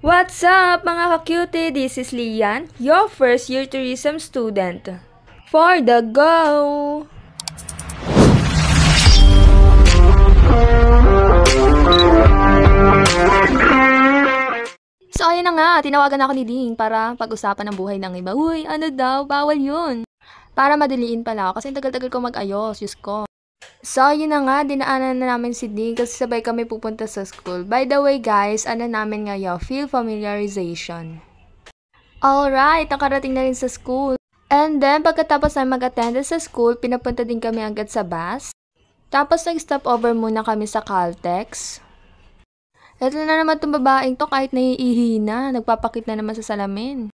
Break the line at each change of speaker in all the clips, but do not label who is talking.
What's up mga ka-cutie? This is Lian, your first year tourism student. For the go! So ayun na nga, tinawagan ako ni Ding para pag-usapan ang buhay ng iba. Uy, ano daw? Bawal yun. Para madaliin pala ako kasi tagal-tagal ko mag-ayos, Diyos ko. So, yun na nga, dinaanan na namin si Ding kasi sabay kami pupunta sa school. By the way guys, ano namin ngayon? Field familiarization. Alright, nakarating na rin sa school. And then, pagkatapos na mag-attend sa school, pinapunta din kami agad sa bus. Tapos, nag-stop over muna kami sa Caltex. Ito na naman itong babaeng to kahit naiihi na, nagpapakit na naman sa salamin.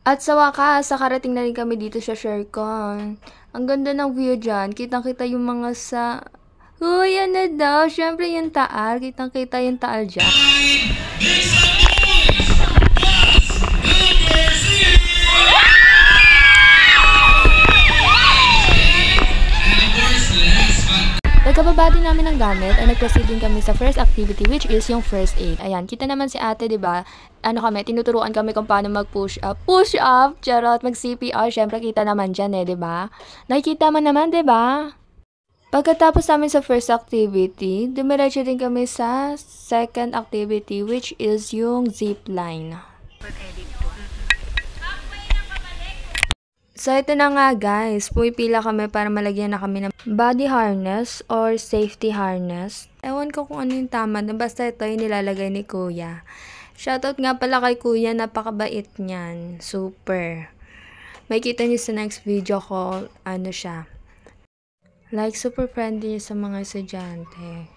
At sa wakas, nakarating na rin kami dito sa Shercon. Ang ganda ng view dyan. Kitang-kita yung mga sa... Uy, ano daw? Siyempre yung taal. Kitang-kita yung taal dyan. Pagkababa din namin ng gamit, ay nag-proceed din kami sa first activity which is yung first aid. Ayan, kita naman si ate, diba? Ano kami, tinuturuan kami kung paano mag-push up. Push up! Charot, mag-CPR. Syempre, kita naman dyan diba? Nakikita mo naman, diba? Pagkatapos namin sa first activity, dumiretso din kami sa second activity which is yung zip line. So, ito na nga guys, pumipila kami para malagyan na kami ng body harness or safety harness. Ewan ko kung ano yung tama, basta ito yung nilalagay ni Kuya. Shoutout nga pala kay Kuya, napakabait niyan. Super. May kita niyo sa next video ko, ano siya. Like, super friendly sa mga estudyante.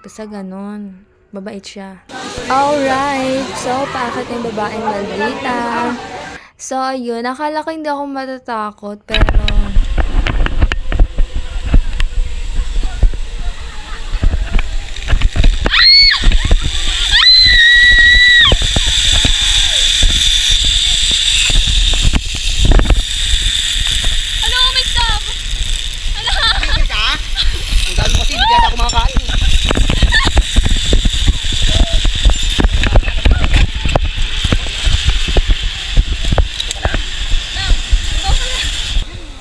Basta ganun. Babait siya. Alright, so paakit yung babaeng maldita. So, ayun. Akala ko hindi ako matatakot, pero...
Ano? May stop! Ano? Tumigil ka? Ang gano'n kasi, hindi yata ako makakain.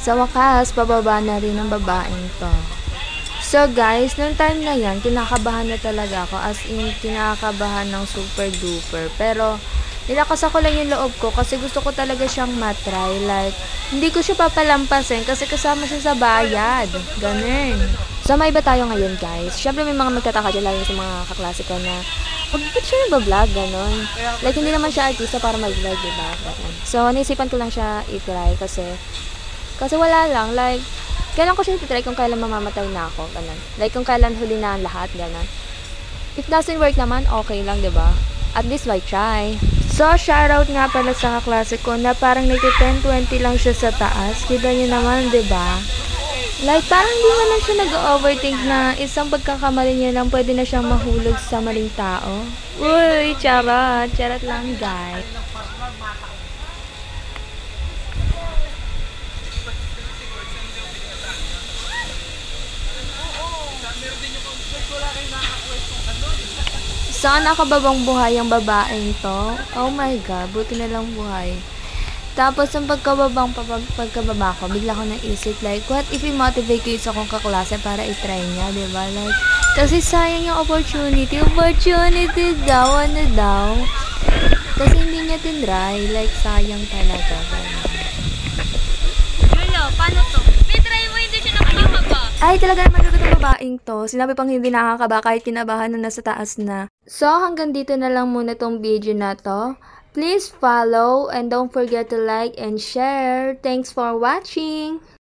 Sa wakas, pababa na rin ang babaeng to. So guys, noong time na yan, kinakabahan na talaga ako. As in, kinakabahan ng super duper. Pero, nilakas ako lang yung loob ko kasi gusto ko talaga siyang matry. Like, hindi ko siya papalampasin kasi kasama siya sa bayad. Ganun. So, may iba tayo ngayon guys. Siyempre may mga magtataka dyan, lalo sa mga kaklase ko na, ba't siya nagbablog? Ganun. Like, hindi naman siya artista para mag-vlog, diba? So, naisipan ko lang siya i-try kasi wala lang, like, kailan ko siya ititry kung kailan mamamatay na ako, ganun. Like, kung kailan huli na ang lahat, ganun. If doesn't work naman, okay lang, diba? At least, why try? So, shoutout nga pala sa kaklase ko na parang nag-10-20 lang siya sa taas. Kita niyo naman, diba? Like, parang hindi mo lang siya nag-overthink na isang pagkakamali niya lang pwede na siyang mahulog sa maling tao. Uy, charot. Charot lang, guys. Saan nakababang buhay ang babaeng to? Oh my God, buti na lang buhay. Tapos, ang pagkababa ko, bigla ko naisip, like, what if i-motivate ko isa kong kaklase para i-try niya, diba? Like, kasi sayang yung opportunity. Opportunity daw, ano daw? Kasi hindi niya tinry, like, sayang talaga.
Lolo, paano to? May try mo, hindi siya nakakaba.
Ay, talaga naman ito ng babaeng to. Sinabi pang hindi nakakaba kahit kinabahan na nasa taas na. So, hanggang dito na lang muna tong video na to. Please follow and don't forget to like and share. Thanks for watching!